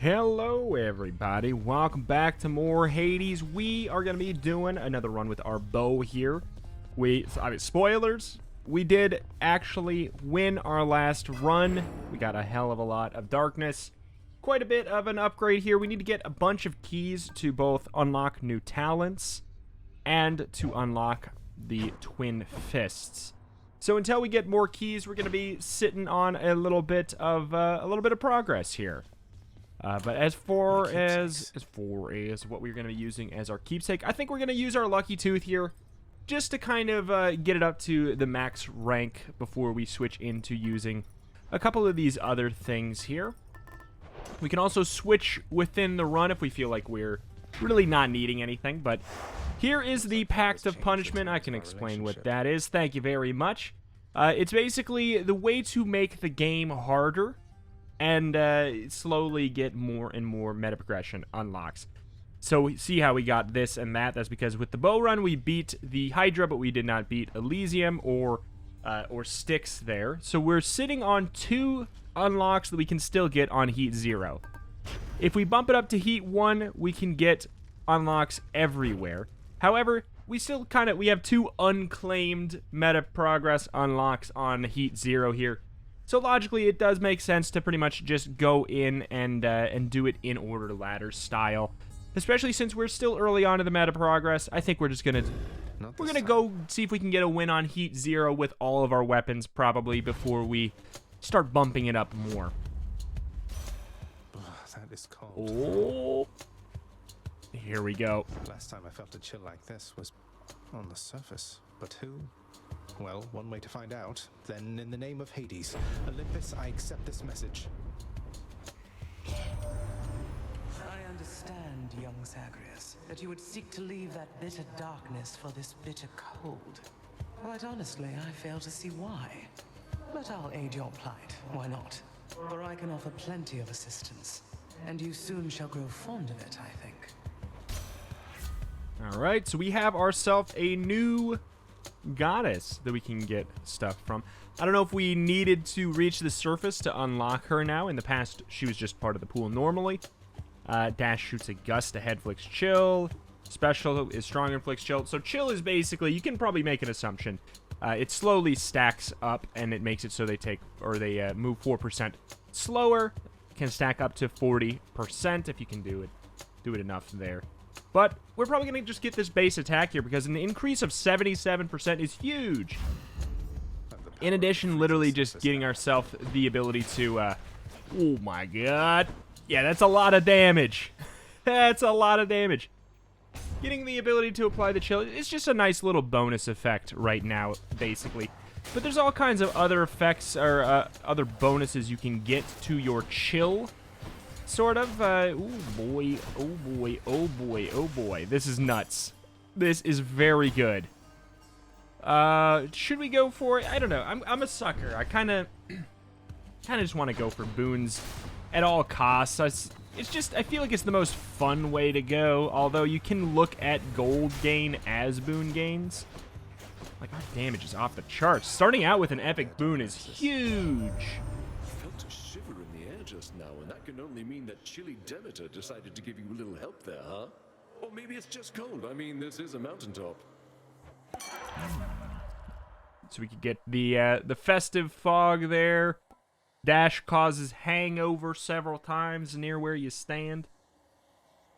Hello everybody, welcome back to more Hades. We are going to be doing another run with our bow here. Spoilers, we did actually win our last run. We got a hell of a lot of darkness. Quite a bit of an upgrade here. We need to get a bunch of keys to both unlock new talents and to unlock the twin fists. So until we get more keys, we're going to be sitting on a little bit of progress here. But as far as what we're going to be using as our keepsake, I think we're going to use our lucky tooth here just to kind of get it up to the max rank before we switch into using a couple of these other things here. We can also switch within the run if we feel like we're really not needing anything, but here is the Pact of Punishment. I can explain what that is. Thank you very much. It's basically the way to make the game harder and slowly get more and more meta progression unlocks. So see how we got this and that. That's because with the bow run we beat the Hydra, but we did not beat Elysium or Styx there. So we're sitting on 2 unlocks that we can still get on Heat 0. If we bump it up to Heat 1, we can get unlocks everywhere. However, we have 2 unclaimed meta progress unlocks on Heat 0 here. So logically, it does make sense to pretty much just go in and do it in order ladder style. Especially since we're still early on in the meta progress, I think we're just gonna go see if we can get a win on Heat 0 with all of our weapons probably before we start bumping it up more. That is cold. Oh, here we go. Last time I felt a chill like this was on the surface, but who? Well, one way to find out. Then, in the name of Hades, Olympus, I accept this message. I understand, young Zagreus, that you would seek to leave that bitter darkness for this bitter cold. Quite honestly, I fail to see why. But I'll aid your plight, why not? For I can offer plenty of assistance, and you soon shall grow fond of it, I think. Alright, so we have ourselves a new goddess that we can get stuff from. I don't know if we needed to reach the surface to unlock her now. In the past, she was just part of the pool normally. Dash shoots a gust, ahead flicks chill. Special is stronger and flicks chill. So chill is basically, you can probably make an assumption. It slowly stacks up and it makes it so they move 4% slower. Can stack up to 40% if you can do it enough there. But we're probably going to just get this base attack here because an increase of 77% is huge. In addition, literally just getting ourselves the ability to, oh my god. Yeah, that's a lot of damage. That's a lot of damage. Getting the ability to apply the chill is just a nice little bonus effect right now, basically. But there's all kinds of other effects or other bonuses you can get to your chill. Sort of, oh boy, oh boy, oh boy, oh boy. This is nuts. This is very good. Should we go for it? I don't know. I'm a sucker. I kind of just want to go for boons at all costs. It's just, I feel like it's the most fun way to go. Although you can look at gold gain as boon gains. Like, our damage is off the charts. Starting out with an epic boon is huge. Just now, and that can only mean that Chilly Demeter decided to give you a little help there, huh? Or maybe it's just cold. I mean, this is a mountaintop. So we could get the festive fog there. Dash causes hangover several times near where you stand.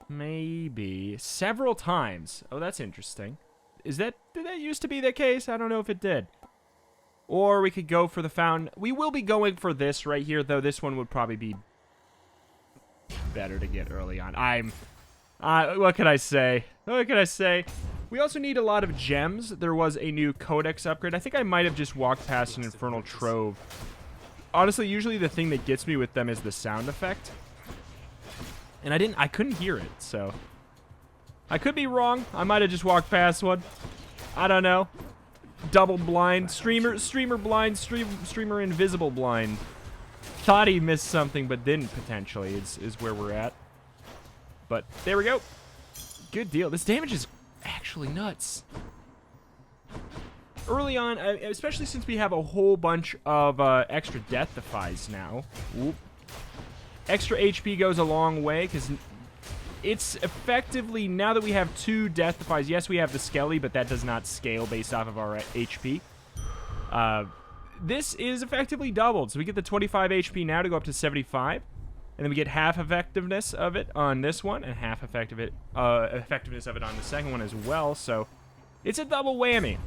Maybe several times. Oh, that's interesting. Did that used to be the case? I don't know if it did. Or we could go for the fountain. We will be going for this right here, though. This one would probably be better to get early on. What can I say? What can I say? We also need a lot of gems. There was a new codex upgrade. I think I might have just walked past an infernal trove. Honestly, usually the thing that gets me with them is the sound effect. And I couldn't hear it, so. I could be wrong. I might have just walked past one. I don't know. Double blind, streamer blind, streamer invisible blind. Thought he missed something, but didn't potentially, is where we're at. But there we go. Good deal. This damage is actually nuts. Early on, especially since we have a whole bunch of extra death defies now. Oop. Extra HP goes a long way, because it's effectively, now that we have 2 death defies, yes, we have the Skelly, but that does not scale based off of our HP. This is effectively doubled, so we get the 25 HP now to go up to 75. And then we get half effectiveness of it on this one, and half effectiveness of it on the second one as well. So it's a double whammy.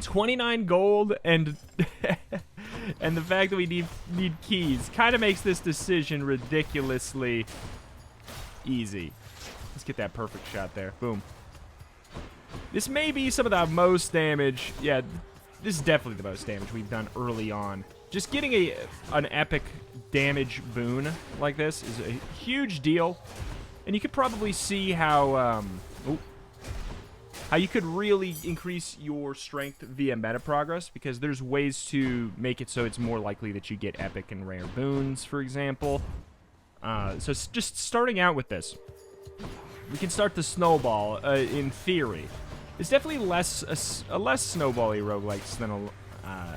29 gold, and and the fact that we need keys kind of makes this decision ridiculously easy. Let's get that perfect shot there. Boom. This may be some of the most damage. Yeah, this is definitely the most damage we've done early on. Just getting an epic damage boon like this is a huge deal. And you could probably see how you could really increase your strength via meta progress, because there's ways to make it so it's more likely that you get epic and rare boons, for example. So just starting out with this, we can start the snowball in theory. It's definitely a less snowball-y roguelikes than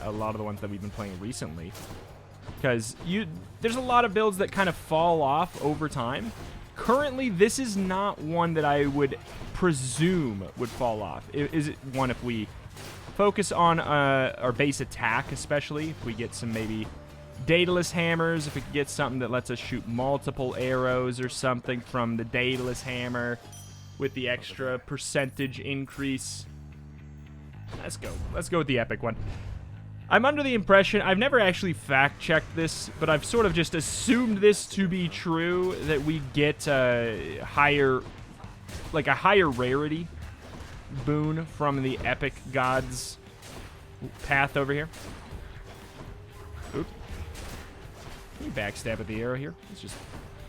a lot of the ones that we've been playing recently, because there's a lot of builds that kind of fall off over time. Currently, this is not one that I would presume would fall off. Is it one if we focus on our base attack, especially if we get some maybe Daedalus hammers, if we could get something that lets us shoot multiple arrows or something from the Daedalus hammer with the extra percentage increase. Let's go with the epic one. I'm under the impression, I've never actually fact-checked this, but I've sort of just assumed this to be true, that we get a higher rarity boon from the epic gods path over here. Oop. Can you backstab at the arrow here? Let's just,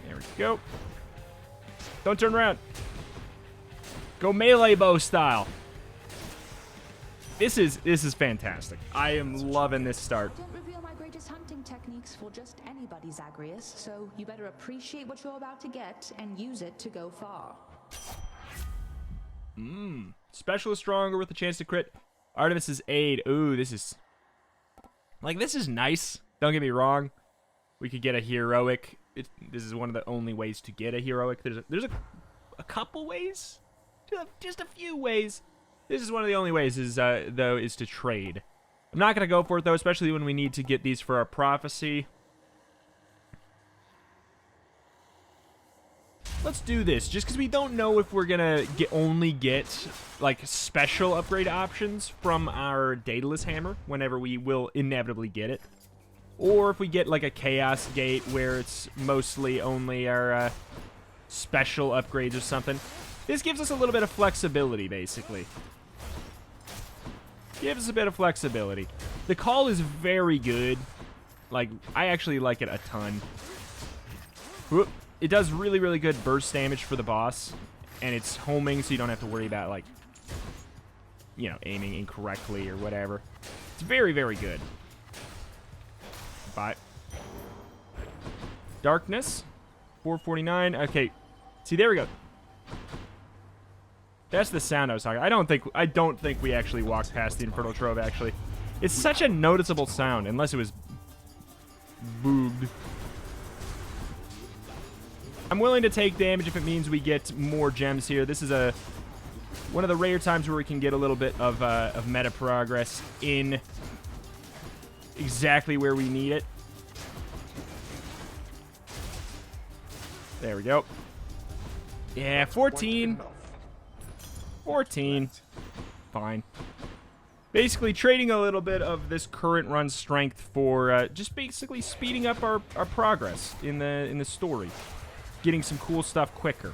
there we go. Don't turn around. Go melee bow style. This is fantastic. I am loving this start. Don't reveal my greatest hunting techniques for just anybody, Zagreus, so you better appreciate what you're about to get and use it to go far. Special is stronger with a chance to crit. Artemis's aid. Ooh, this is nice. Don't get me wrong. We could get a heroic. This is one of the only ways to get a heroic. There's a couple ways. Just a few ways. This is one of the only ways, is to trade. I'm not going to go for it, though, especially when we need to get these for our prophecy. Let's do this, just because we don't know if we're going to only get, like, special upgrade options from our Daedalus hammer, whenever we will inevitably get it. Or if we get, like, a Chaos Gate, where it's mostly only our special upgrades or something. This gives us a little bit of flexibility, basically. Gives us a bit of flexibility. The call is very good. Like, I actually like it a ton. Whoop. It does really, really good burst damage for the boss. And it's homing, so you don't have to worry about, like, you know, aiming incorrectly or whatever. It's very, very good. Bye. Darkness. 449. Okay. See, there we go. That's the sound I was talking. I don't think we actually walked past the Infernal Trove, actually. It's such a noticeable sound, unless it was booged. I'm willing to take damage if it means we get more gems here. This is one of the rare times where we can get a little bit of meta progress in exactly where we need it. There we go. Yeah, 14. 14. Fine. Basically, trading a little bit of this current run strength for just basically speeding up our progress in the story. Getting some cool stuff quicker.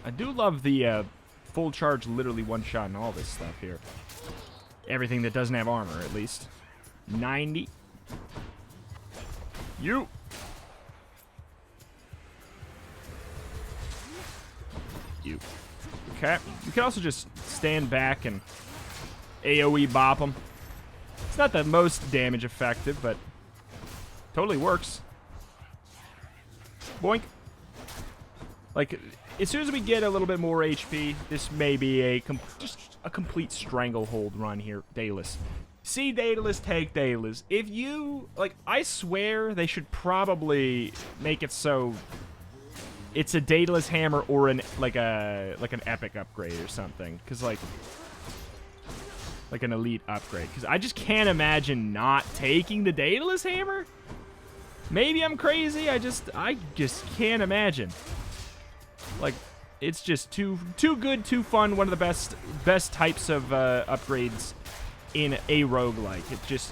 I do love the full charge, literally one shot and all this stuff here. Everything that doesn't have armor, at least. 90. You. You. Okay. You can also just stand back and AoE bop them. It's not the most damage effective, but totally works. Boink. Like, as soon as we get a little bit more HP, this may be just a complete stranglehold run here. Daedalus. See Daedalus, take Daedalus. If you, like, I swear they should probably make it so it's a Daedalus hammer or an an epic upgrade or something. Because, like an elite upgrade. Because I just can't imagine not taking the Daedalus hammer. Maybe I'm crazy. I just can't imagine. Like, it's just too good, too fun. One of the best types of upgrades in a roguelike.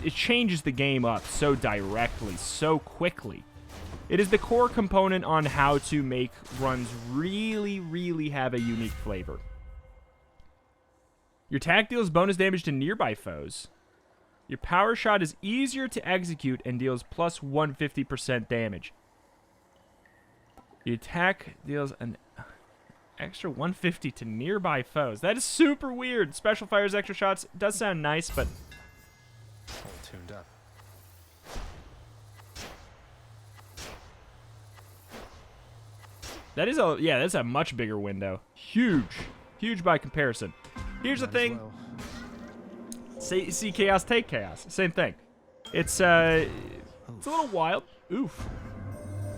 It changes the game up so directly, so quickly. It is the core component on how to make runs really, really have a unique flavor. Your attack deals bonus damage to nearby foes. Your power shot is easier to execute and deals plus 150% damage. Your attack deals an extra 150 to nearby foes. That is super weird. Special fires, extra shots. Does sound nice, but... All tuned up. That is that's a much bigger window. Huge. Huge by comparison. Here's the thing. Well. See chaos, take chaos. Same thing. It's a little wild. Oof.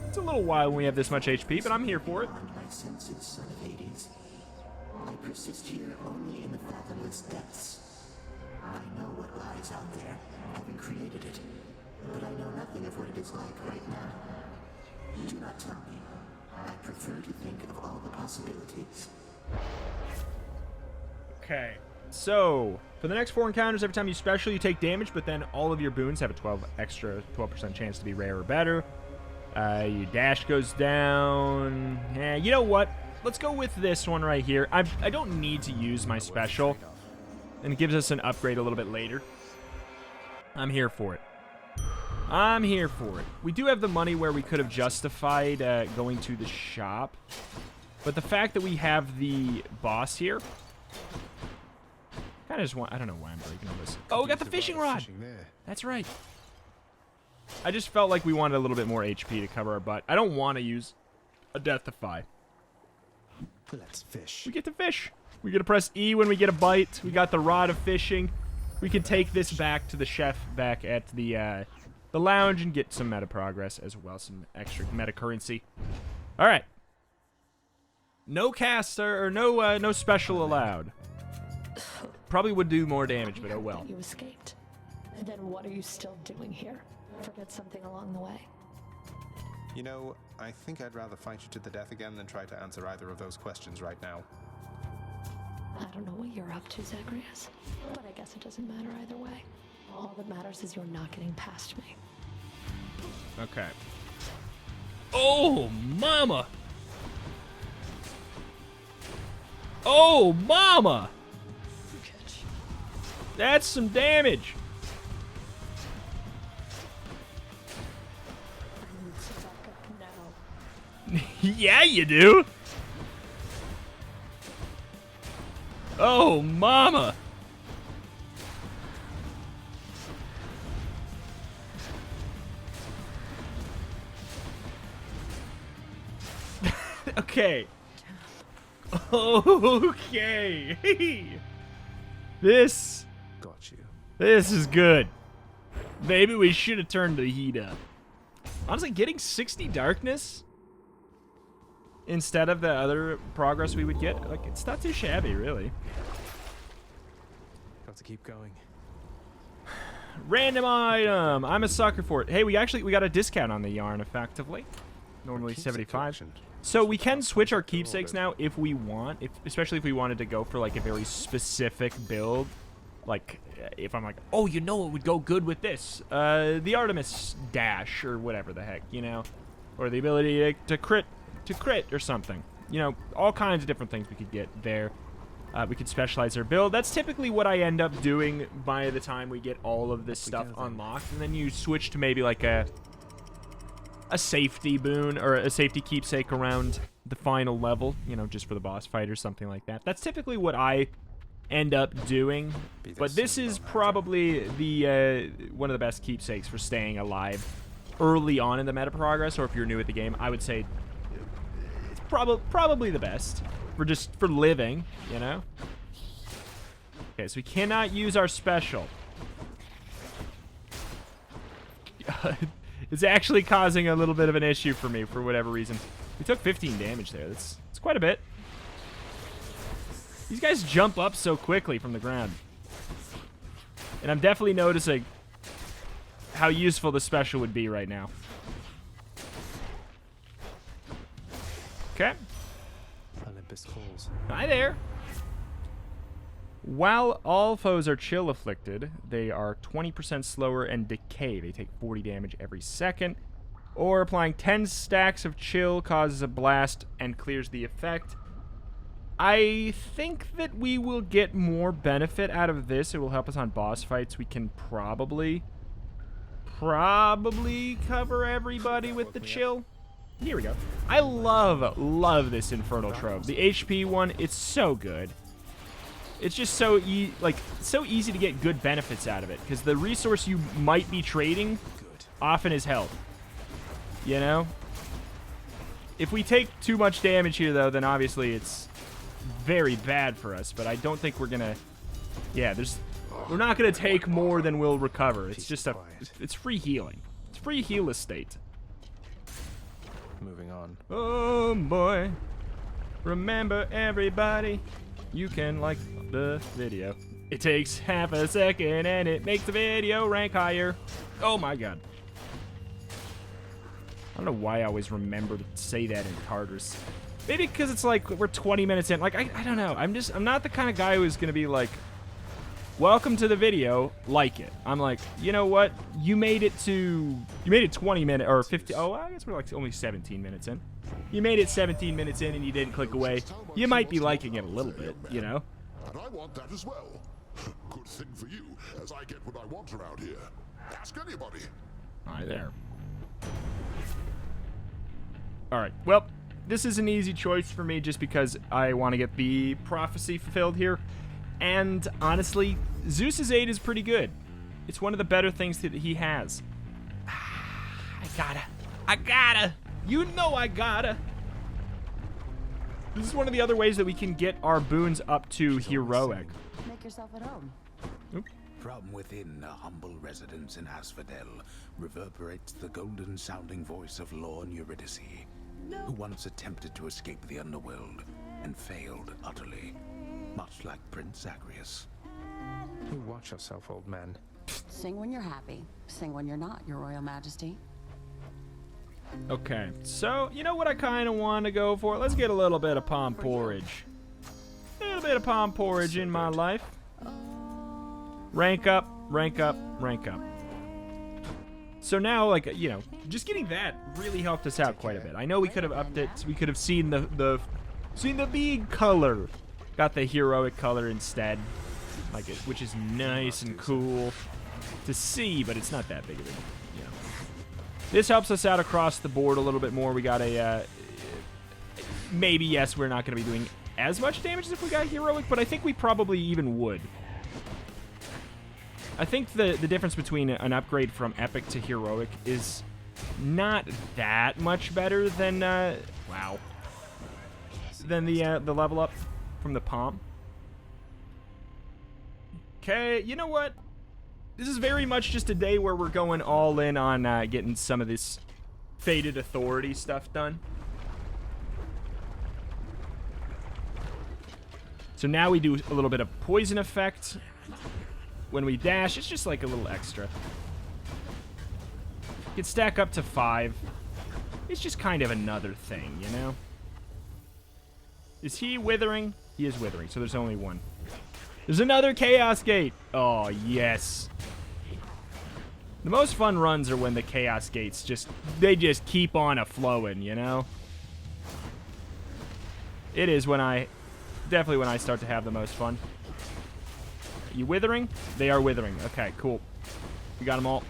It's a little wild when we have this much HP, but I'm here for it. My senses, son of Hades. I persist here only in the fathomless depths. I know what lies out there, having created it, but I know nothing of what it is like right now. Do not tell me. I prefer to think of all the possibilities. Okay. So, for the next 4 encounters, every time you special, you take damage, but then all of your boons have a 12% chance to be rare or better. Your dash goes down. Yeah, you know what? Let's go with this one right here. I don't need to use my special, and it gives us an upgrade a little bit later. I'm here for it. I'm here for it. We do have the money where we could have justified going to the shop, but the fact that we have the boss here, kind of just want. I don't know why I'm breaking all this. Oh, we got the fishing rod. That's right. I just felt like we wanted a little bit more HP to cover our butt. I don't want to use a Deathify. Let's fish. We get to fish. We get to press E when we get a bite. We got the rod of fishing. We can take this back to the chef back at the lounge and get some meta progress as well, some extra meta currency. All right. No caster or no special allowed. Probably would do more damage, but oh well. You escaped. Then what are you still doing here? Forget something along the way. You know, I think I'd rather fight you to the death again than try to answer either of those questions right now. I don't know what you're up to, Zagreus, but I guess it doesn't matter either way. All that matters is you're not getting past me. Okay. Oh, mama! Oh, mama! That's some damage! I need some backup now. Yeah, you do! Oh, mama! Okay. Okay. This Got you. is good. Maybe we should have turned the heat up. Honestly, getting 60 darkness instead of the other progress we would get, like, it's not too shabby, really. Got to keep going. Random item. I'm a sucker for it. Hey, we got a discount on the yarn, effectively. Normally Keepsake 75. collection. So we can switch our keepsakes now if we want, especially if we wanted to go for like a very specific build. Like if I'm like, oh, you know what would go good with this? The Artemis dash or whatever the heck, you know, or the ability to crit or something. You know, all kinds of different things we could get there. We could specialize our build. That's typically what I end up doing by the time we get all of this stuff unlocked, and then you switch to maybe like a safety boon or a safety keepsake around the final level, you know, just for the boss fight or something like that. That's typically what I end up doing. But this is probably the one of the best keepsakes for staying alive early on in the meta progress, or if you're new at the game, I would say it's probably the best for living, you know. Okay, so we cannot use our special. It's actually causing a little bit of an issue for me for whatever reason. We took 15 damage there. That's quite a bit. These guys jump up so quickly from the ground. And I'm definitely noticing how useful the special would be right now. Okay. Olympus calls. Hi there. While all foes are chill afflicted, they are 20% slower and decay. They take 40 damage every second. Or applying 10 stacks of chill causes a blast and clears the effect. I think that we will get more benefit out of this. It will help us on boss fights. We can probably cover everybody with the chill. Here we go. I love this Infernal Trove. The HP one, it's so good. It's just so easy to get good benefits out of it, because the resource you might be trading often is health. You know? If we take too much damage here, though, then obviously it's very bad for us, but I don't think we're gonna... Yeah, we're not gonna take more than we'll recover. It's just it's free healing. It's free heal estate. Moving on. Oh, boy. Remember, everybody, you can like the video. It takes half a second and it makes the video rank higher. Oh my god. I don't know why I always remember to say that in Tartarus. Maybe because it's like we're 20 minutes in. Like, I don't know. I'm not the kind of guy who's gonna be like, welcome to the video, like it. I'm like, you know what? You made it 20 minutes or 50. Oh, I guess we're like only 17 minutes in. You made it 17 minutes in and you didn't click away. You might be liking it a little bit, you know? And I want that as well. Good thing for you, as I get what I want around here. Ask anybody. Hi there. Alright, well, this is an easy choice for me just because I want to get the prophecy fulfilled here. And honestly, Zeus's aid is pretty good. It's one of the better things that he has. I gotta. You know I gotta. This is one of the other ways that we can get our boons up to heroic. Make yourself at home. Oop. From within a humble residence in Asphodel reverberates the golden-sounding voice of Lorne Eurydice, who once attempted to escape the Underworld and failed utterly, much like Prince Zagreus. You watch yourself, old man. Sing when you're happy. Sing when you're not, Your Royal Majesty. Okay, so you know what I kind of want to go for? Let's get a little bit of palm porridge. A little bit of palm porridge in my life. Rank up, rank up, rank up. So now, like, you know, just getting that really helped us out quite a bit. I know we could have upped it. We could have seen the big color. Got the heroic color instead, like it, which is nice and cool to see, but it's not that big of a, you know. This helps us out across the board a little bit more. We got a maybe, yes, we're not going to be doing as much damage as if we got heroic, but I think we probably even would. I think the difference between an upgrade from epic to heroic is not that much better than wow, than the level up from the palm. Okay, you know what? This is very much just a day where we're going all in on getting some of this Fated Authority stuff done. So now we do a little bit of poison effect. When we dash, it's just like a little extra. You can stack up to 5. It's just kind of another thing, you know? Is he withering? He is withering, so there's only one. There's another Chaos Gate! Oh, yes. The most fun runs are when the Chaos Gates they just keep on a-flowing, you know? It is definitely when I start to have the most fun. You withering? They are withering. Okay, cool. We got them all.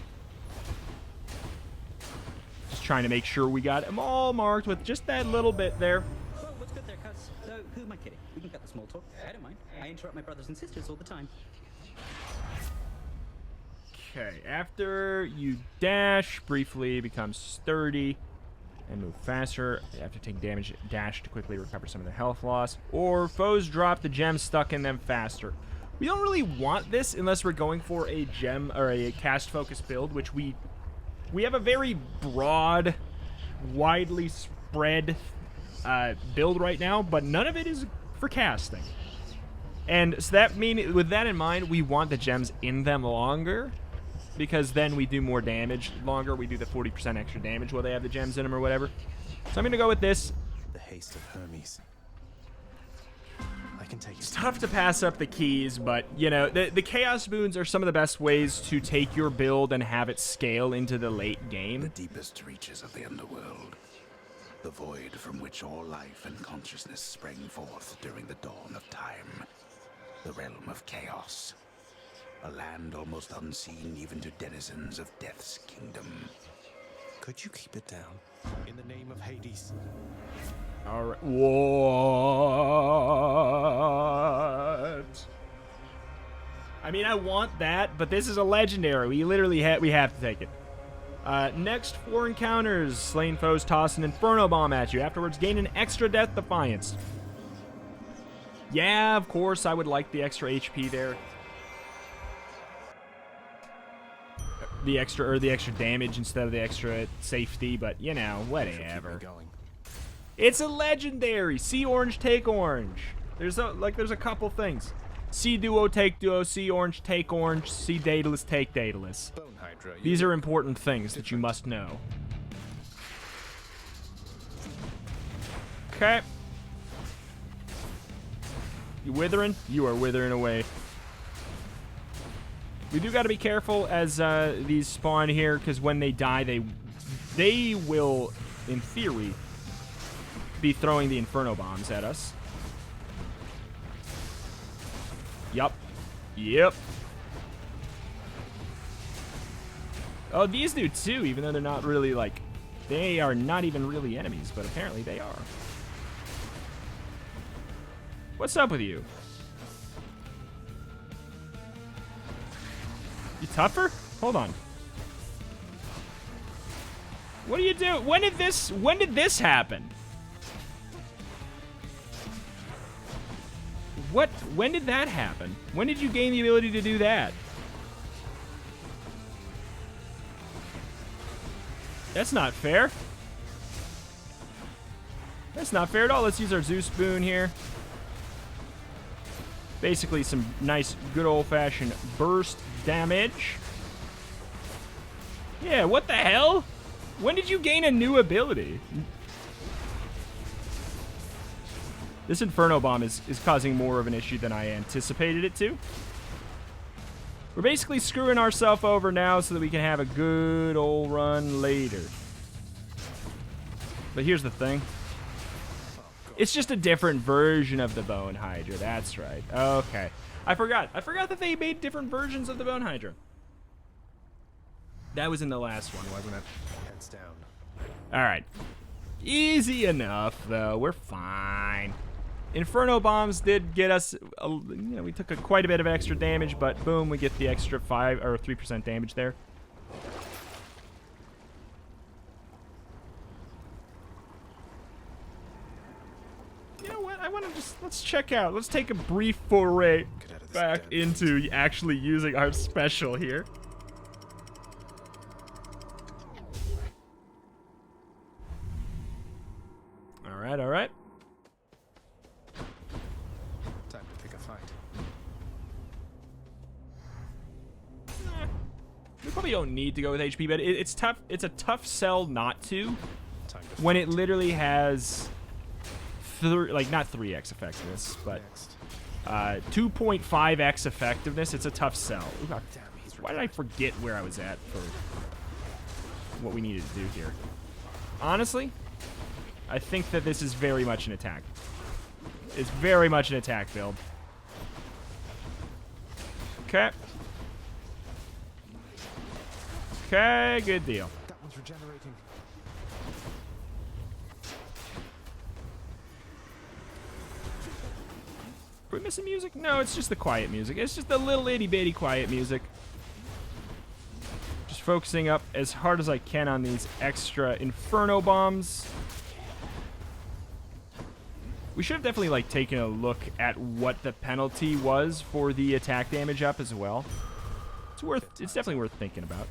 Just trying to make sure we got them all marked with just that little bit there. Well, what's good there, cuz? So, who am I kidding? We can cut the small talk. I don't mind. I interrupt my brothers and sisters all the time. Okay, after you dash, briefly become sturdy and move faster. After taking damage, dash to quickly recover some of the health loss. Or foes drop the gem stuck in them faster. We don't really want this unless we're going for a gem or a cast focus build, which we we have a very broad, widely spread build right now, but none of it is for casting. And so that with that in mind, we want the gems in them longer, because then we do more damage longer. We do the 40% extra damage while they have the gems in them or whatever. So I'm gonna go with this. The haste of Hermes. I can take it. It's tough to pass up the keys, but you know, the chaos boons are some of the best ways to take your build and have it scale into the late game. The deepest reaches of the Underworld. The void from which all life and consciousness sprang forth during the dawn of time. The realm of chaos. A land almost unseen even to denizens of Death's kingdom. Could you keep it down? In the name of Hades. All right. What? I mean, I want that, but this is a legendary. We literally we have to take it. Next 4 encounters. Slain foes toss an Inferno Bomb at you. Afterwards, gain an extra Death Defiance. Yeah, of course, I would like the extra HP there. The extra damage instead of the extra safety, but you know, whatever. It's a legendary. See orange, take orange. There's a couple things. See duo, take duo. See orange, take orange. See Daedalus, take Daedalus. These are important things that you must know. Okay. You withering? You are withering away. We do got to be careful as these spawn here, because when they die, they will, in theory, be throwing the Inferno Bombs at us. Yup. Yep. Oh, these do too, even though they're not really, like, they are not even really enemies, but apparently they are. What's up with you? You tougher? Hold on. What do you do? When did this happen? When did that happen? When did you gain the ability to do that? That's not fair. That's not fair at all. Let's use our Zeus boon here. Basically some nice good old-fashioned burst damage. Yeah, what the hell? When did you gain a new ability? This Inferno Bomb is causing more of an issue than I anticipated it to. We're basically screwing ourselves over now so that we can have a good old run later. But here's the thing. It's just a different version of the Bone Hydra. That's right. Okay. I forgot that they made different versions of the Bone Hydra. That was in the last one, wasn't it? Heads down. All right. Easy enough, though. We're fine. Inferno Bombs did get us, we took quite a bit of extra damage, but boom, we get the extra 5 or 3% damage there. You know what? I want to let's check out. Let's take a brief foray back into actually using our special here. All right. Time to pick a fight. We probably don't need to go with HP, but it's tough. It's a tough sell not to when it literally has not 3x effectiveness, but 2.5x effectiveness. It's a tough sell. Ooh, why did I forget where I was at for what we needed to do here? Honestly, I think that this is very much an attack. It's very much an attack build. Okay. Okay, good deal. That one's regenerating. Are we missing music? No, it's just the quiet music. It's just the little itty-bitty quiet music. Just focusing up as hard as I can on these extra Inferno Bombs. We should have definitely taken a look at what the penalty was for the attack damage up as well. It's definitely worth thinking about.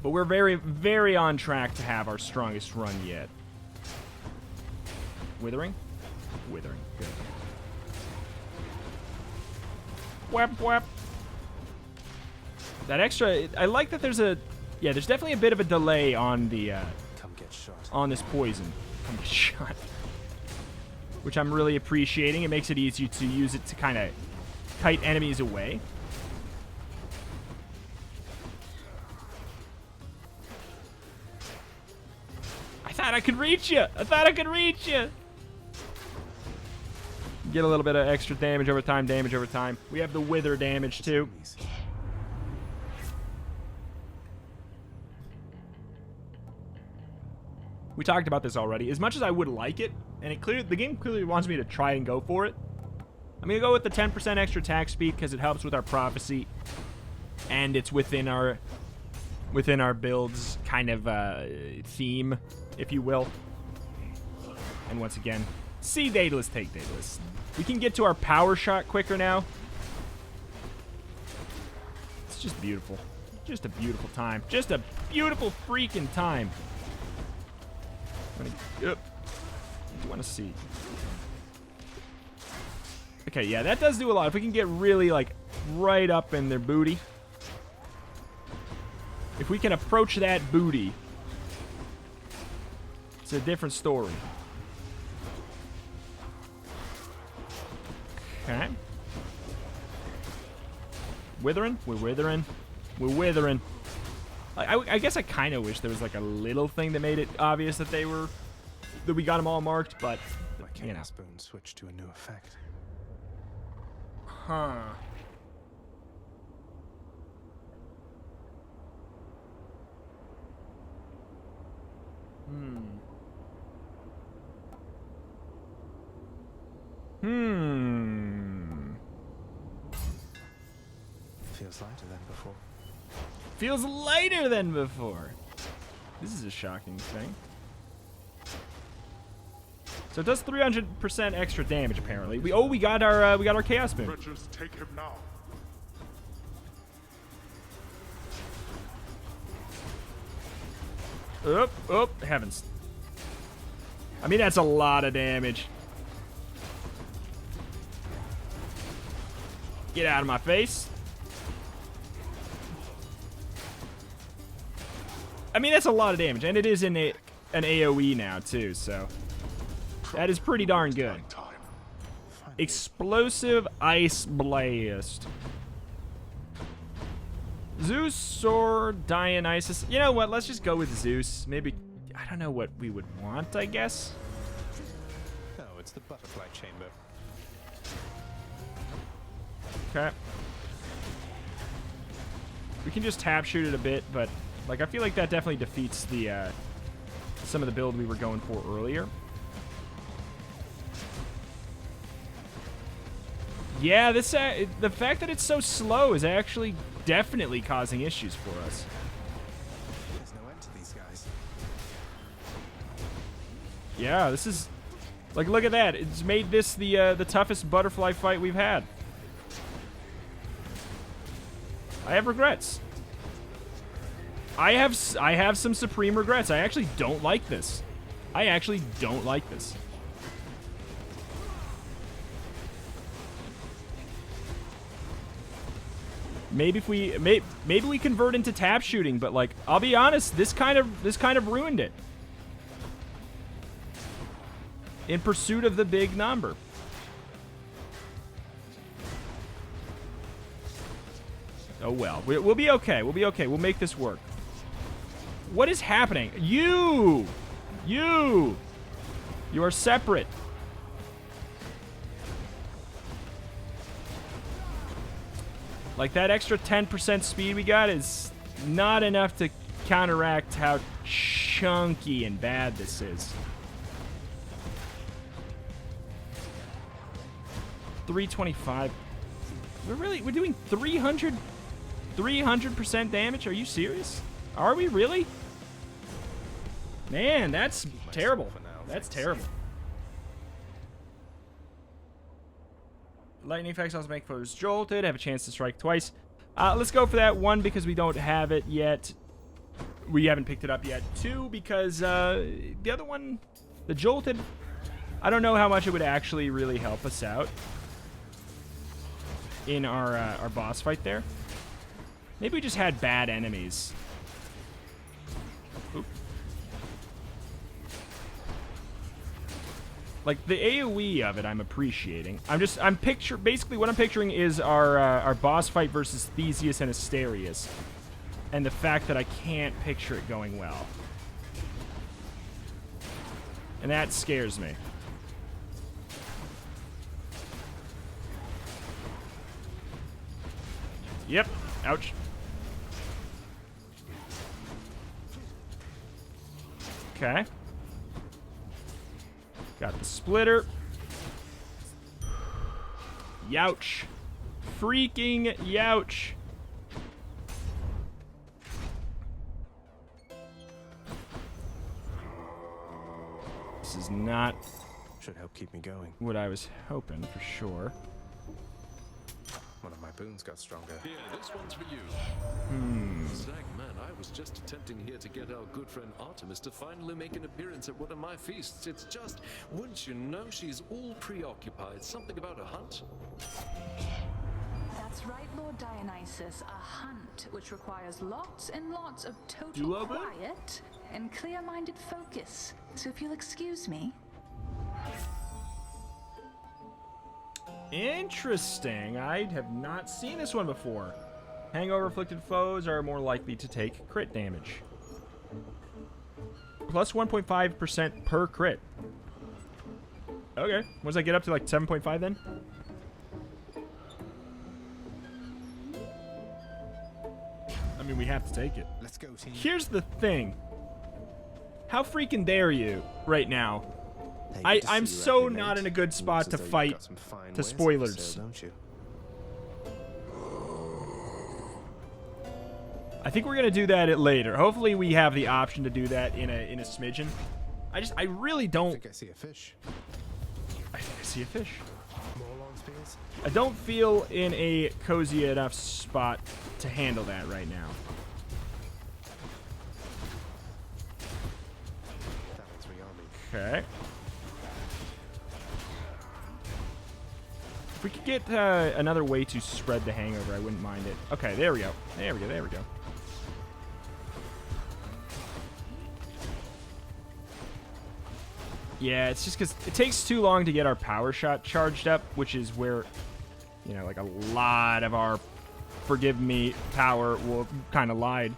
But we're very, very on track to have our strongest run yet. Withering? Withering. Good. Whap, whap. That extra... I like that there's a... Yeah, there's definitely a bit of a delay on the... Come get shot. On this poison. Come get shot. Which I'm really appreciating. It makes it easier to use it to kind of kite enemies away. I thought I could reach you. I thought I could reach you. Get a little bit of extra damage over time, We have the wither damage too. We talked about this already. As much as I would like it, and the game clearly wants me to try and go for it, I'm going to go with the 10% extra attack speed because it helps with our prophecy, and it's within our build's kind of theme, if you will. And once again, see Daedalus, take Daedalus. We can get to our power shot quicker now. It's just beautiful. Just a beautiful time. Just a beautiful freaking time. Yep. I do want to see. Okay, yeah, that does do a lot. If we can get really, like, right up in their booty. If we can approach that booty, it's a different story. Okay. Withering? We're withering. We're withering. I guess I kind of wish there was like a little thing that made it obvious that we got them all marked, but my chaos boon switched to a new effect. Huh. Feels lighter than before. Feels lighter than before. This is a shocking thing. So it does 300% extra damage apparently. We got our chaos boon. Bridges, take him now. Heavens. I mean, that's a lot of damage. Get out of my face. I mean, that's a lot of damage, and it is in an AoE now, too, so that is pretty darn good. Explosive Ice Blast. Zeus or Dionysus? You know what? Let's just go with Zeus. Maybe, I don't know what we would want, I guess. No, it's the butterfly chamber. Okay. We can just tap shoot it a bit, but like I feel like that definitely defeats the some of the build we were going for earlier. Yeah, this the fact that it's so slow is actually definitely causing issues for us. There's no end to these guys. Yeah, this is like, look at that. It's made this the toughest butterfly fight we've had. I have regrets. I have some supreme regrets. I actually don't like this. I actually don't like this. Maybe if we maybe we convert into tap shooting, but like I'll be honest, this kind of ruined it. In pursuit of the big number. Oh well, we'll be okay. We'll be okay. We'll make this work. What is happening? You are separate. Like that extra 10% speed we got is not enough to counteract how chunky and bad this is. 325. We're doing 300% damage? Are you serious? Are we really? Man, that's terrible. That's terrible. Lightning effects also make foes jolted, have a chance to strike twice. Let's go for that one because we don't have it yet. we haven't picked it up yet. 2, because the other one, the Jolted, I don't know how much it would actually really help us out in our boss fight there. Maybe we just had bad enemies. Oop. Like, the AoE of it, I'm appreciating. Basically what I'm picturing is our boss fight versus Theseus and Asterius. And the fact that I can't picture it going well. And that scares me. Yep. Ouch. Okay. Got the splitter. Youch. Freaking youch. This is not... Should help keep me going. What I was hoping, for sure. One of my boons got stronger. Here, this one's for you. Zag, man, I was just attempting here to get our good friend Artemis to finally make an appearance at one of my feasts. It's just, wouldn't you know, she's all preoccupied. Something about a hunt? That's right, Lord Dionysus. A hunt, which requires lots and lots of total quiet and clear-minded focus. So if you'll excuse me. Interesting. I have not seen this one before. Hangover-afflicted foes are more likely to take crit damage. Plus 1.5% per crit. Okay. What does that get up to, like 7.5 then? I mean, we have to take it. Let's go, team. Here's the thing. How freaking dare you right now? I'm so not in a good spot to fight to spoilers. I think we're gonna do that later. Hopefully we have the option to do that in a smidgen. I really don't. I think I see a fish. I think I see a fish. More long spears? I don't feel in a cozy enough spot to handle that right now. That one's rearming. Okay. If we could get another way to spread the hangover, I wouldn't mind it. Okay, there we go. There we go, there we go. Yeah, it's just because it takes too long to get our power shot charged up, which is where, you know, like a lot of our forgive me power will kind of lied.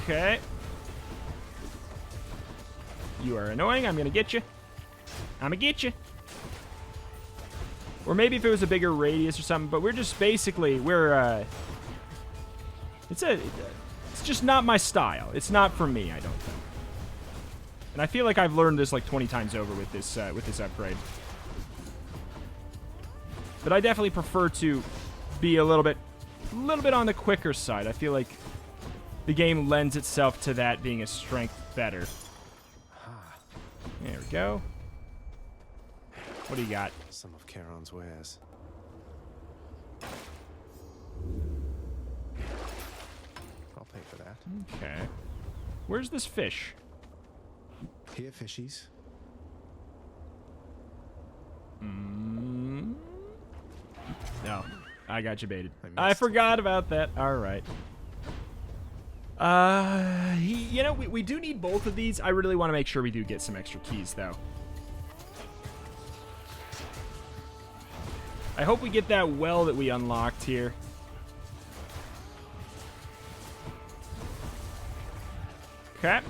Okay. You are annoying. I'm going to get you. I'm going to get you. Or maybe if it was a bigger radius or something, but we're just basically, it's just not my style. It's not for me, I don't think. And I feel like I've learned this like 20 times over with this upgrade. But I definitely prefer to be a little bit on the quicker side. I feel like the game lends itself to that being a strength better. There we go. What do you got? Some of Charon's wares. I'll pay for that. Okay. Where's this fish? Here, fishies. No, I got you baited. I forgot about that. All right. You know, we do need both of these. I really want to make sure we do get some extra keys, though. I hope we get that well that we unlocked here. Okay.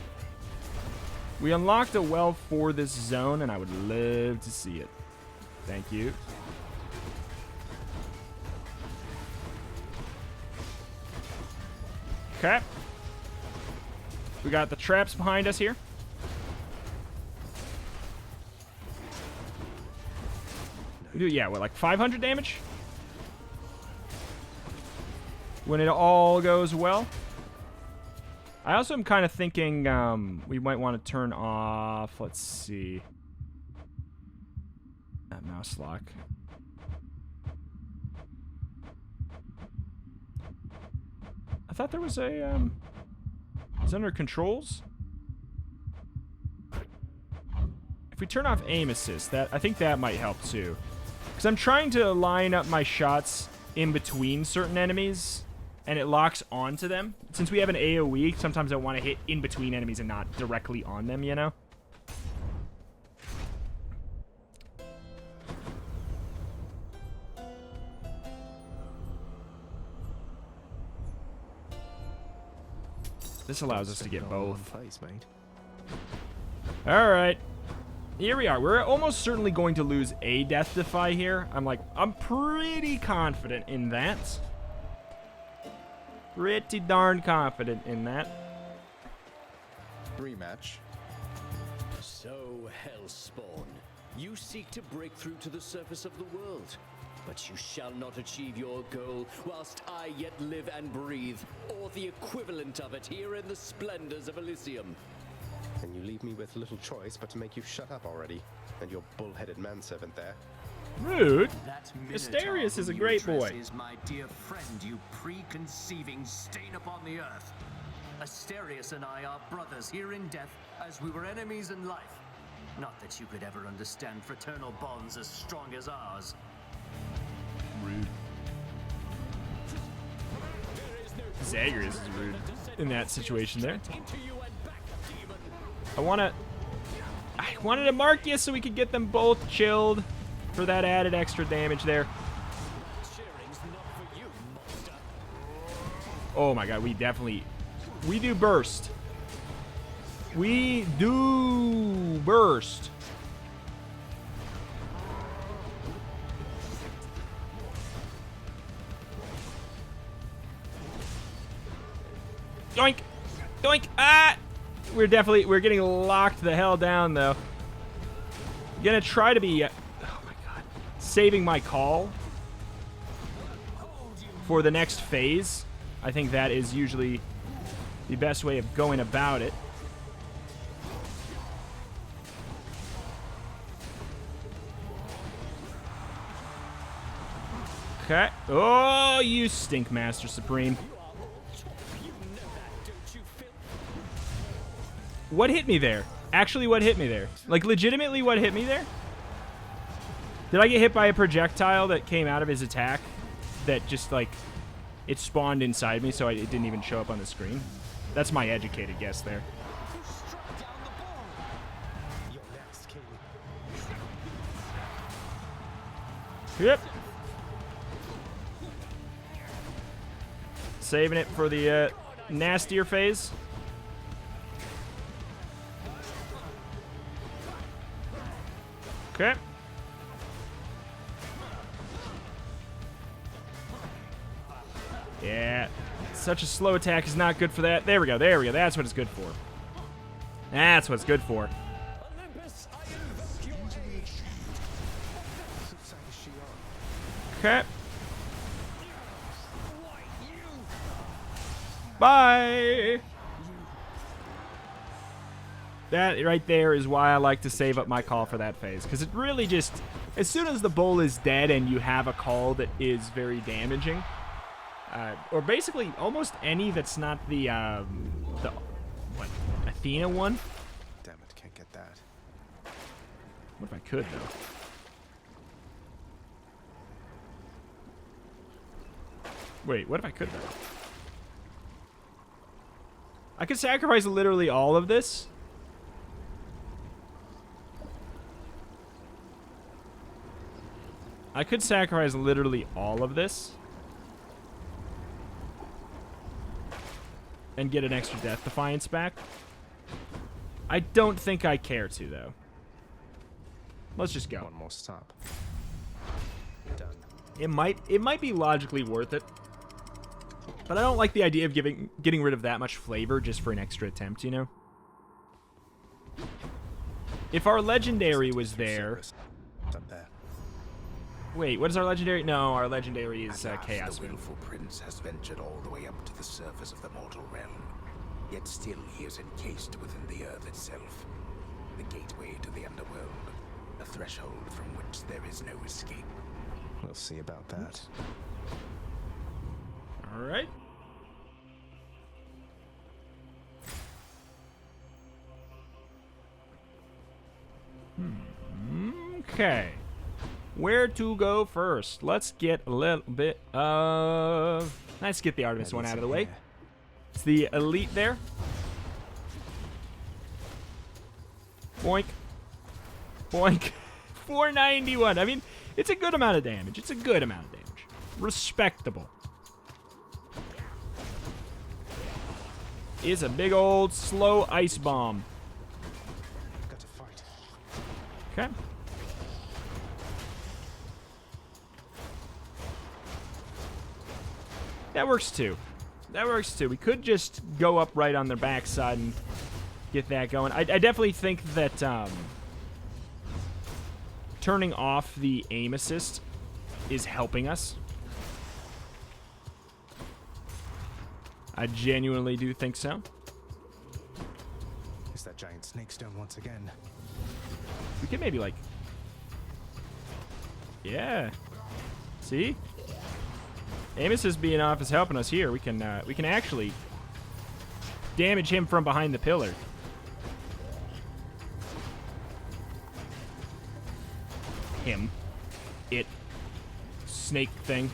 We unlocked a well for this zone, and I would love to see it. Thank you. Okay. We got the traps behind us here. We do, yeah, what, like 500 damage? When it all goes well. I also am kind of thinking we might want to turn off, let's see, that mouse lock. thought there was a, It's under controls? If we turn off aim assist, I think that might help too. Because I'm trying to line up my shots in between certain enemies, and it locks onto them. Since we have an AoE, sometimes I want to hit in between enemies and not directly on them, you know? This allows us to get both. Alright. Here we are. We're almost certainly going to lose a Death Defy here. I'm pretty confident in that. Pretty darn confident in that. Rematch. So, Hellspawn, you seek to break through to the surface of the world. But you shall not achieve your goal whilst I yet live and breathe, or the equivalent of it here in the splendors of Elysium. And you leave me with little choice but to make you shut up already, and your bull-headed manservant there. Rude. Asterius is a great boy. Is my dear friend, you preconceiving stain upon the earth. Asterius and I are brothers here in death, as we were enemies in life. Not that you could ever understand fraternal bonds as strong as ours. Rude. Zagreus is rude in that situation there. I wanted to mark you so we could get them both chilled for that added extra damage there. Oh my god, we do burst. We do burst. Doink! Doink! Ah! We're getting locked the hell down, though. Gonna try to be, oh my god, saving my call for the next phase. I think that is usually the best way of going about it. Okay. Oh, you stink, Master Supreme. What hit me there? Actually, what hit me there? Like, legitimately, what hit me there? Did I get hit by a projectile that came out of his attack? That just, like, it spawned inside me, so it didn't even show up on the screen? That's my educated guess there. Yep. Saving it for the nastier phase. Okay. Yeah. Such a slow attack is not good for that. There we go. There we go. That's what it's good for. That's what it's good for. Okay. Bye. That right there is why I like to save up my call for that phase. Because it really just, as soon as the bull is dead and you have a call that is very damaging, or basically almost any that's not the what, Athena one? Damn it, can't get that. What if I could, though? Wait, what if I could, though? I could sacrifice literally all of this. I could sacrifice literally all of this. And get an extra Death Defiance back. I don't think I care to, though. Let's just go. One more stop. Done. It might be logically worth it. But I don't like the idea of getting rid of that much flavor just for an extra attempt, you know? If our legendary was there... Wait, what is our legendary? No, our legendary is Chaos. The willful prince has ventured all the way up to the surface of the mortal realm. Yet still he is encased within the earth itself. The gateway to the underworld. A threshold from which there is no escape. We'll see about that. Alright. Okay. Where to go first? Let's get a little bit of... Let's get the Artemis one out of the way. It's the elite there. Boink. Boink. 491. I mean, it's a good amount of damage. It's a good amount of damage. Respectable. Is a big old slow ice bomb. Got to fight. Okay. That works too. That works too. We could just go up right on their backside and get that going. I definitely think that turning off the aim assist is helping us. I genuinely do think so. Is that giant snake stone once again? We could maybe, like... Yeah. See? Aim assist being off is helping us here. We can actually damage him from behind the pillar. Him. It. Snake thing.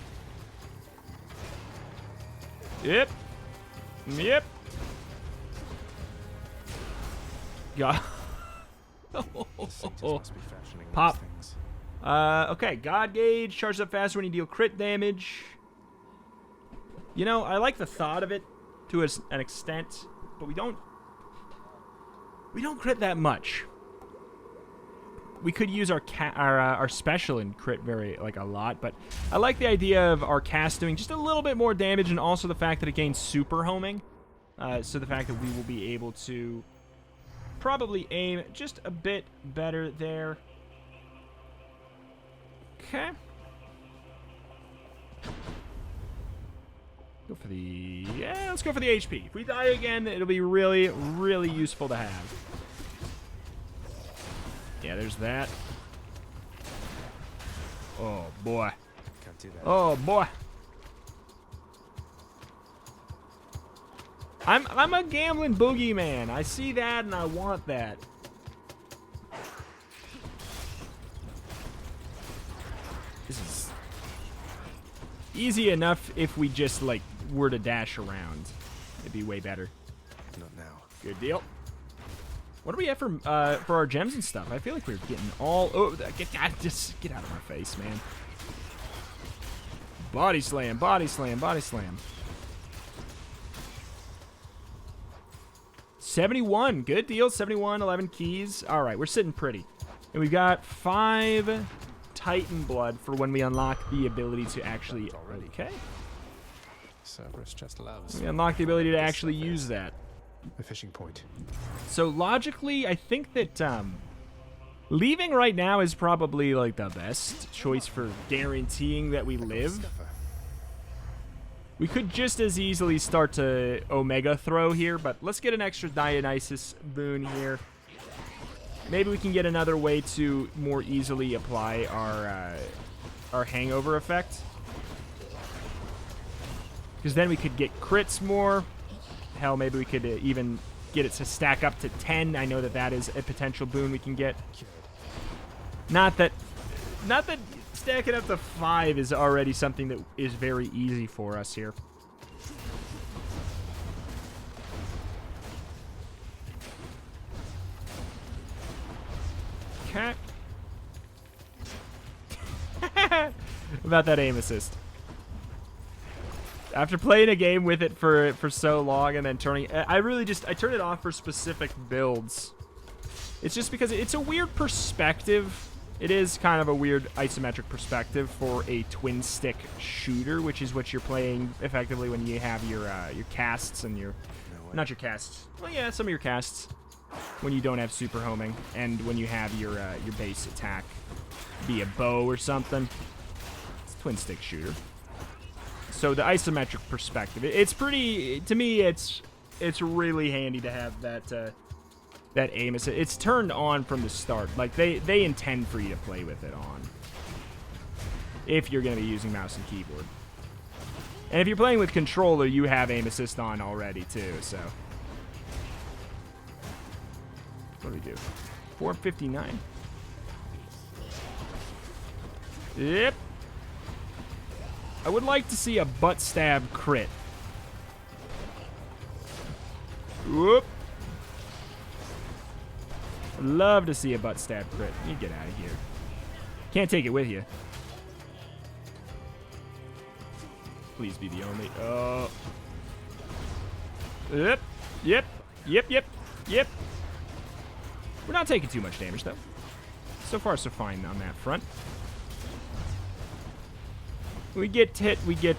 Yep. Yep. God. Pop. Okay, God Gauge charges up faster when you deal crit damage. You know, I like the thought of it to an extent, but we don't crit that much. We could use our special and crit a lot, but I like the idea of our cast doing just a little bit more damage, and also the fact that it gains super homing. So the fact that we will be able to probably aim just a bit better there. Okay. Go for the... Yeah, let's go for the HP. If we die again, it'll be really, really useful to have. Yeah, there's that. Oh, boy. Can't do that. Oh, boy. I'm a gambling boogeyman. I see that and I want that. This is easy enough if we just, like, were to dash around. It'd be way better. Not now. Good deal. What do we have for our gems and stuff? I feel like we're getting all... Oh, just get out of my face, man. Body slam, body slam, body slam. 71. Good deal. 71, 11 keys. All right, we're sitting pretty. And we've got 5 Titan blood for when we unlock the ability to actually... Okay. Cerberus just loves... We unlock the ability to actually use that. A fishing point. So logically, I think that leaving right now is probably like the best choice for guaranteeing that we live. We could just as easily start to Omega throw here, but let's get an extra Dionysus boon here. Maybe we can get another way to more easily apply our hangover effect. Because then we could get crits more. Hell, maybe we could even get it to stack up to 10. I know that that is a potential boon we can get. Not that stacking up to 5 is already something that is very easy for us here. Okay. About that aim assist. After playing a game with it for so long and then turning... I turn it off for specific builds. It's just because it's a weird perspective. It is kind of a weird isometric perspective for a twin stick shooter, which is what you're playing effectively when you have your casts and your... Not your casts. Well, yeah, some of your casts. When you don't have super homing and when you have your base attack be a bow or something. It's a twin stick shooter. So the isometric perspective, it's pretty, to me, it's really handy to have that aim. It's turned on from the start. Like, they intend for you to play with it on. If you're going to be using mouse and keyboard. And if you're playing with controller, you have aim assist on already, too, so. What do we do? 459. Yep. I would like to see a butt stab crit. Whoop. I'd love to see a butt stab crit. You get out of here. Can't take it with you. Please be the only. Yep. Yep. Yep. Yep. Yep. We're not taking too much damage though. So far, so fine on that front. We get hit. We get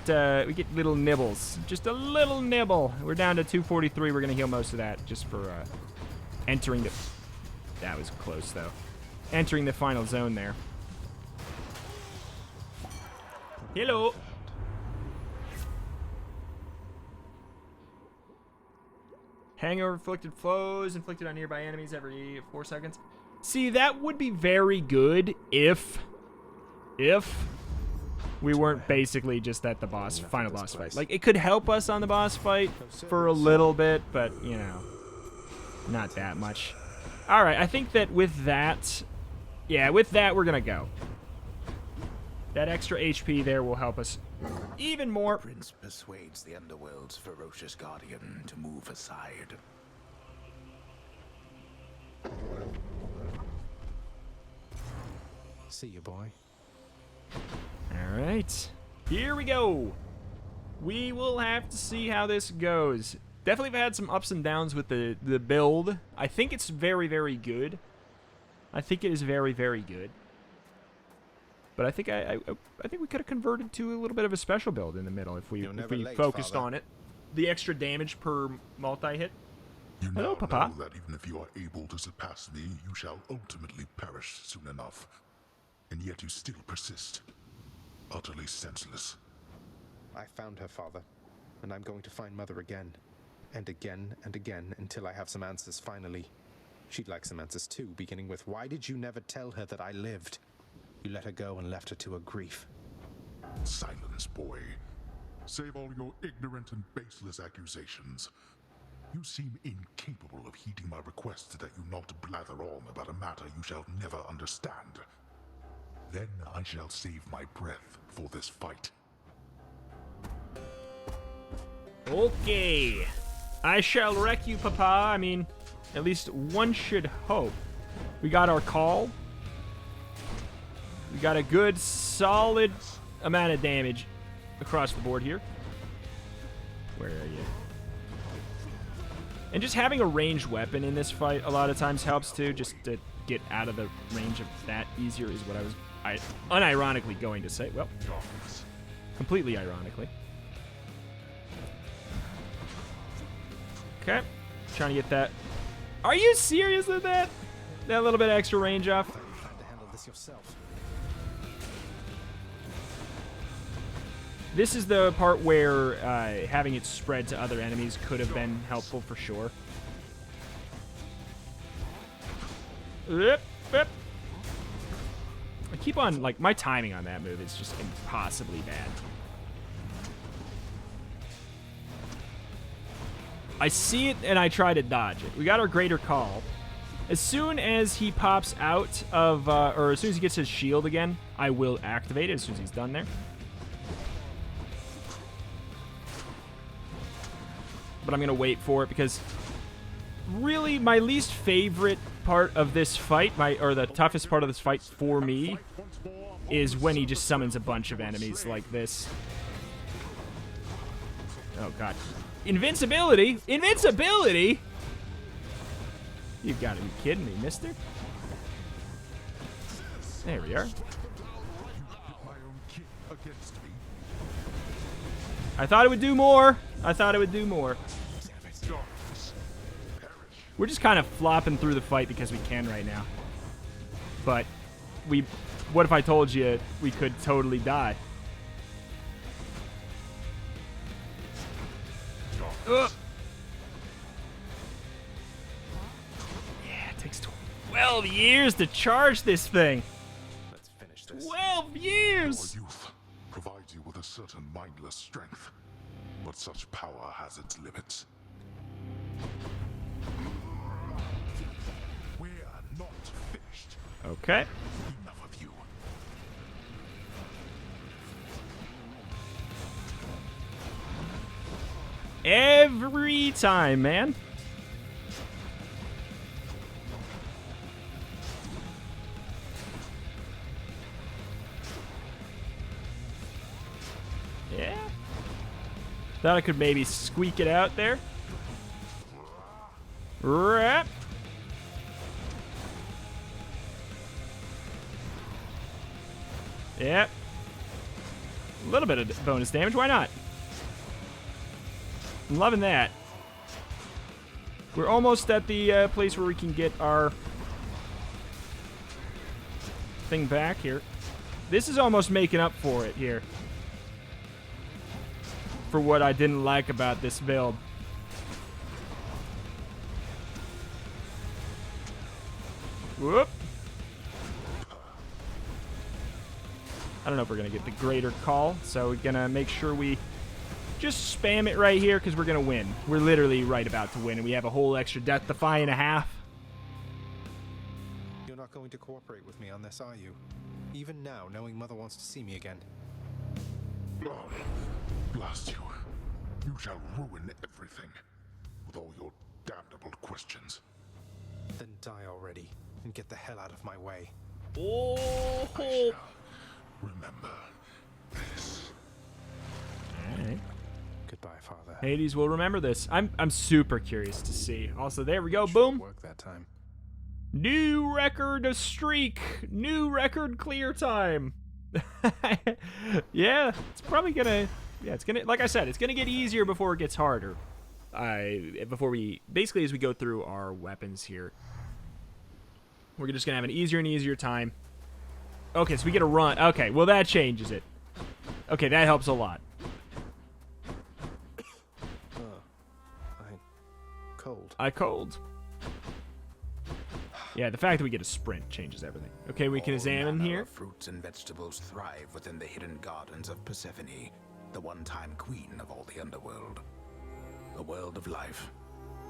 little nibbles. Just a little nibble. We're down to 243. We're gonna heal most of that just for entering the. That was close though. Entering the final zone there. Hello. Hangover inflicted flows inflicted on nearby enemies every 4 seconds. See, that would be very good if we weren't basically just at the final boss fight. Like, it could help us on the boss fight for a little bit, but, you know, not that much. All right, I think that with that, yeah, with that, we're going to go. That extra HP there will help us even more. The prince persuades the Underworld's ferocious guardian to move aside. See you, boy. All right, here we go. We will have to see how this goes. Definitely have had some ups and downs with the build. I think it's very, very good. I think it is very, very good. But I think I think we could have converted to a little bit of a special build in the middle if we focused on it. The extra damage per multi-hit. Hello, Papa. Know that even if you are able to surpass me, you shall ultimately perish soon enough. And yet you still persist. Utterly senseless. I found her, father, and I'm going to find Mother again. And again and again until I have some answers finally. She'd like some answers too, beginning with, why did you never tell her that I lived? You let her go and left her to her grief. Silence, boy. Save all your ignorant and baseless accusations. You seem incapable of heeding my request that you not blather on about a matter you shall never understand. Then I shall save my breath for this fight. Okay. I shall wreck you, Papa. I mean, at least one should hope. We got our call. We got a good, solid amount of damage across the board here. Where are you? And just having a ranged weapon in this fight a lot of times helps too, just to get out of the range of that easier is what I was unironically going to say. Well, completely ironically. Okay, trying to get that. Are you serious with that? That little bit of extra range off. You plan to handle this yourself. This is the part where having it spread to other enemies could have been helpful for sure. I keep on, like, my timing on that move is just impossibly bad. I see it and I try to dodge it. We got our greater call. As soon as he pops out of, or as soon as he gets his shield again, I will activate it as soon as he's done there. But I'm going to wait for it because really my least favorite part of this fight, or the toughest part of this fight for me, is when he just summons a bunch of enemies like this. Oh, God. Invincibility? Invincibility? You've got to be kidding me, mister. There we are. I thought it would do more. I thought it would do more. We're just kind of flopping through the fight because we can right now. But what if I told you we could totally die? Ugh. Yeah, it takes 12 years to charge this thing. Let's finish this. 12 years! Your youth provides you with a certain mindless strength, but such power has its limits. We're not finished. Okay. Enough of you. Every time, man. Yeah. Thought I could maybe squeak it out there. Rap. Yep. A little bit of bonus damage. Why not? I'm loving that. We're almost at the place where we can get our thing back here. This is almost making up for it here. For what I didn't like about this build. Whoop. I don't know if we're going to get the greater call, so we're going to make sure we just spam it right here because we're going to win. We're literally right about to win, and we have a whole extra Death Defy and a half. You're not going to cooperate with me on this, are you? Even now, knowing Mother wants to see me again. Oh, blast you. You shall ruin everything with all your damnable questions. Then die already and get the hell out of my way. Oh! I shall remember this. Alright. Goodbye, Father. Hades will remember this. I'm super curious to see. Also, there we go. Boom. Work that time. New record streak. New record clear time. Yeah, it's probably gonna. Yeah, it's gonna. Like I said, it's gonna get easier before it gets harder. Before we basically as we go through our weapons here, we're just gonna have an easier and easier time. Okay, so we get a run. Okay, well that changes it. Okay, that helps a lot. I cold. Yeah, the fact that we get a sprint changes everything. Okay, we can examine here. Fruits and vegetables thrive within the hidden gardens of Persephone, the one-time queen of all the Underworld. A world of life,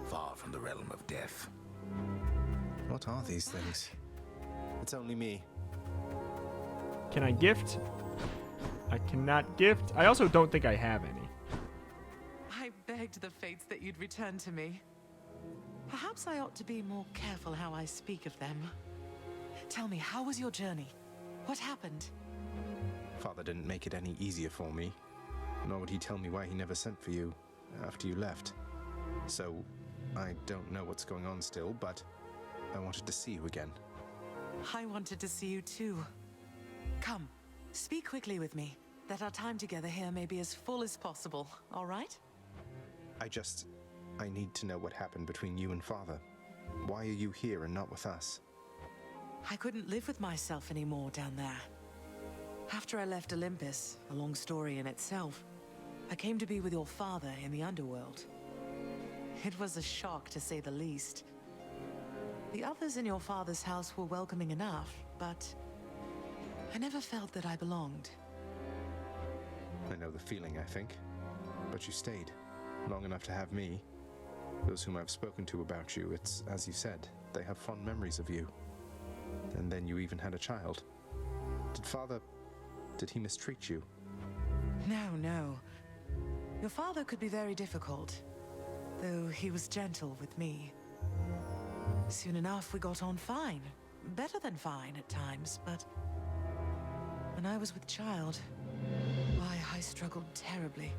far from the realm of death. What are these things? It's only me. Can I gift? I cannot gift. I also don't think I have any. I begged the fates that you'd return to me. Perhaps I ought to be more careful how I speak of them. Tell me, how was your journey? What happened? Father didn't make it any easier for me, nor would he tell me why he never sent for you after you left. So, I don't know what's going on still, but I wanted to see you again. I wanted to see you too. Come, speak quickly with me, that our time together here may be as full as possible, all right? I need to know what happened between you and Father. Why are you here and not with us? I couldn't live with myself anymore down there. After I left Olympus, a long story in itself, I came to be with your father in the Underworld. It was a shock, to say the least. The others in your father's house were welcoming enough, but I never felt that I belonged. I know the feeling, I think. But you stayed, long enough to have me. Those whom I've spoken to about you, it's as you said, they have fond memories of you. And then you even had a child. Did he mistreat you? No. Your father could be very difficult, though he was gentle with me. Soon enough, we got on fine. Better than fine at times, but when I was with child, why, I struggled terribly.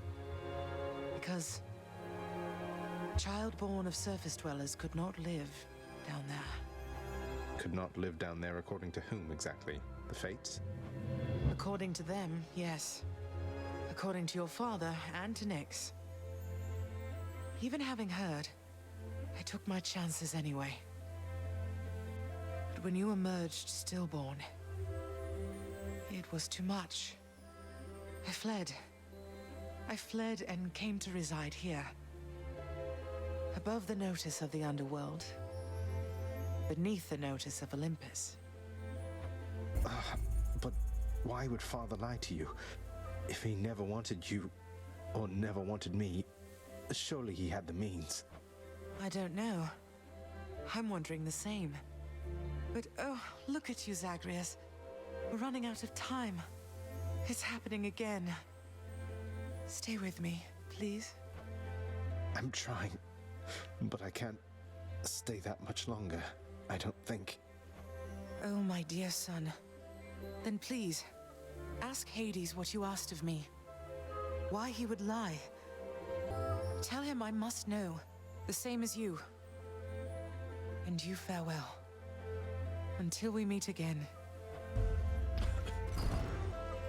Because child born of surface dwellers could not live down there. Could not live down there according to whom exactly? The fates? According to them, yes. According to your father and to Nyx. Even having heard, I took my chances anyway. But when you emerged stillborn, it was too much. I fled. I fled and came to reside here. Above the notice of the Underworld. Beneath the notice of Olympus. But why would Father lie to you? If he never wanted you, or never wanted me, surely he had the means. I don't know. I'm wondering the same. But oh, look at you, Zagreus. We're running out of time. It's happening again. Stay with me, please. I'm trying, but I can't stay that much longer, I don't think. Oh, my dear son. Then please, ask Hades what you asked of me. Why he would lie. Tell him I must know, the same as you. And you farewell. Until we meet again.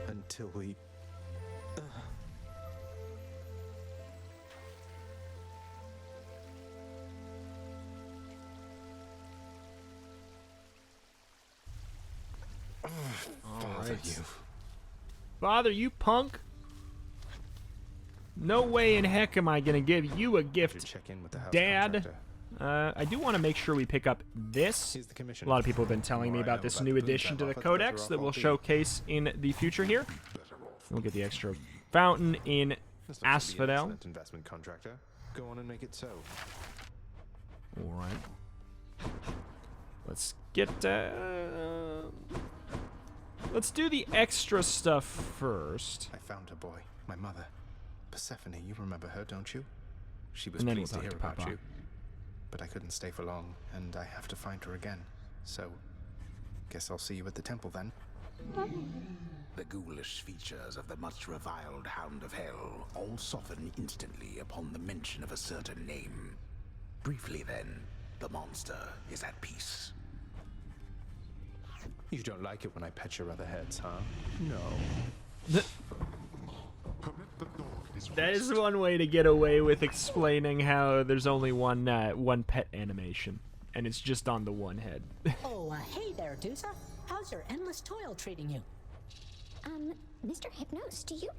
Until we... Father, you. Father, you punk. No way in heck am I gonna give you a gift, Check in with the house Dad. contractor. I do want to make sure we pick up this. He's the commissioner. A lot of people have been telling me The more I about know this about new the boons addition I've to the offered, the better codex off that I'll we'll be. showcase in the future here. We'll get the extra fountain in This looks to be an Asphodel. excellent investment contractor. Go on and make it so. All right. Let's get. Let's do the extra stuff first. I found her, boy. My mother. Persephone, you remember her, don't you? She was And then pleased we'll to hear talk to about Papa. you. But I couldn't stay for long, and I have to find her again. So, guess I'll see you at the temple then. The ghoulish features of the much reviled Hound of Hell all soften instantly upon the mention of a certain name. Briefly then, the monster is at peace. You don't like it when I pet your other heads, huh? No. That is one way to get away with explaining how there's only one pet animation, and it's just on the one head. Oh, hey there, Dusa. How's your endless toil treating you? Mr. Hypnos, do you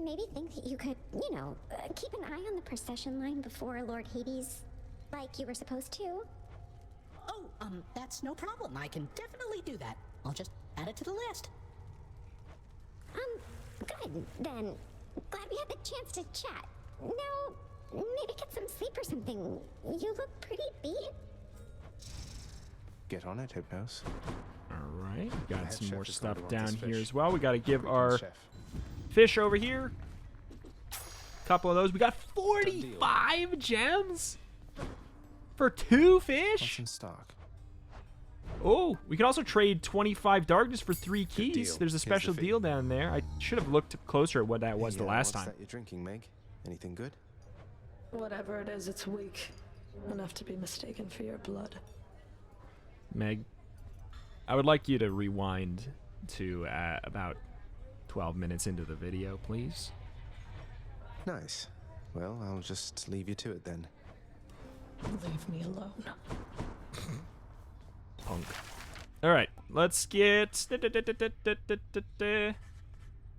maybe think that you could, you know, keep an eye on the procession line before Lord Hades, like you were supposed to? Oh, that's no problem. I can definitely do that. I'll just add it to the list. Good, then. Glad we had the chance to chat. Now, maybe get some sleep or something. You look pretty beat. Get on it, Hypnos. Alright, The got head some chef more is going stuff to want down this here fish. as well. We got to give Greetings, our chef. fish over here. Couple of those. We got 45 gems for 2 fish. What's in stock? Oh, we can also trade 25 darkness for 3 keys. deal. There's a Here's the special fee. deal down there. I should have looked closer at what that was Hey, the last what's time. that you're drinking, Meg? Anything good? Whatever it is, it's weak. Enough to be mistaken for your blood. Meg, I would like you to rewind to about 12 minutes into the video, please. Nice. Well, I'll just leave you to it then. Leave me alone. Punk. Alright, let's get...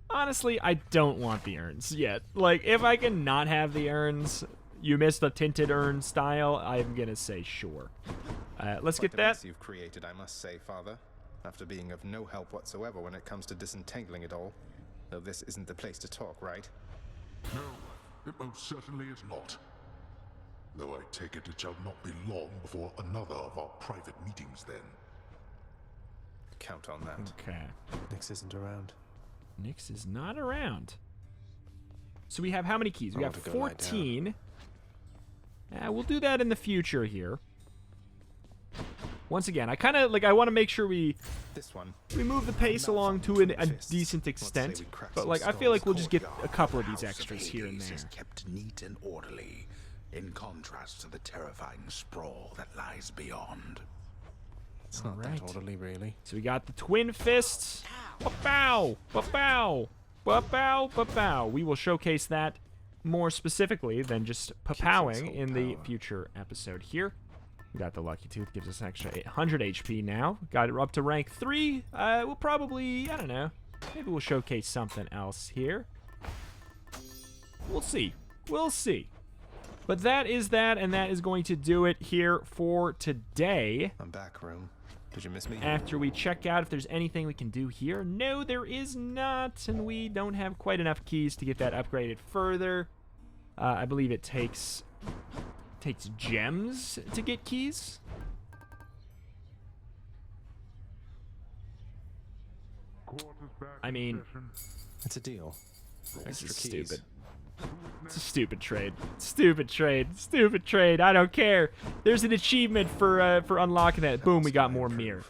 Honestly, I don't want the urns yet. Like, if I can not have the urns, you missed the tinted urn style, I'm gonna say sure. Let's Quite get a that. mess you've created, I must say, Father. After being of no help whatsoever when it comes to disentangling it all. Though this isn't the place to talk, right? No, it most certainly is not. Though I take it it shall not be long before another of our private meetings then. Count on that. Okay. Nix isn't around. Nix is not around. So we have how many keys? We I have want to go lie down. 14. We'll do that in the future here. Once again, I kind of like. I want to make sure we move the pace along to a decent extent. But like, I feel like we'll just get a couple of these extras here and there. Is kept neat and orderly, in contrast to the terrifying sprawl that lies beyond. It's not that orderly, really. So we got the twin fists. Ba-bow! Ba-bow! Ba-bow! Ba-bow! We will showcase that more specifically than just pa-powing in the future episode here. We got the Lucky Tooth, gives us extra 800 HP now. Got it up to rank 3. We'll probably, I don't know, maybe we'll showcase something else here. We'll see. We'll see. But that is that, and that is going to do it here for today. I'm back, room. Did you miss me? After we check out if there's anything we can do here. No, there is not, and we don't have quite enough keys to get that upgraded further. I believe it takes gems to get keys. I mean, it's a deal. This Extra is keys. stupid. It's a stupid trade. Stupid trade. Stupid trade. I don't care. There's an achievement for unlocking that. Boom, we got more mirror.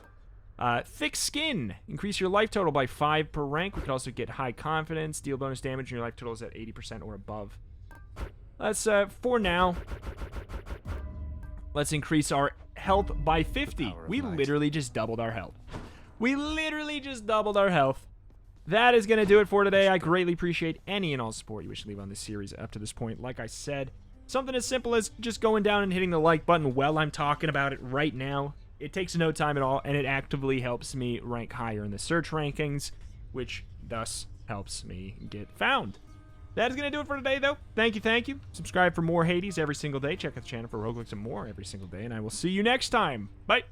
Thick skin. Increase your life total by 5 per rank. We could also get high confidence. Deal bonus damage when your life total is at 80% or above. Let's, for now, let's increase our health by 50. We literally just doubled our health. We literally just doubled our health. That is going to do it for today. I greatly appreciate any and all support you wish to leave on this series up to this point. Like I said, something as simple as just going down and hitting the like button while I'm talking about it right now. It takes no time at all, and it actively helps me rank higher in the search rankings, which thus helps me get found. That is going to do it for today, though. Thank you, thank you. Subscribe for more Hades every single day. Check out the channel for roguelikes and more every single day, and I will see you next time. Bye.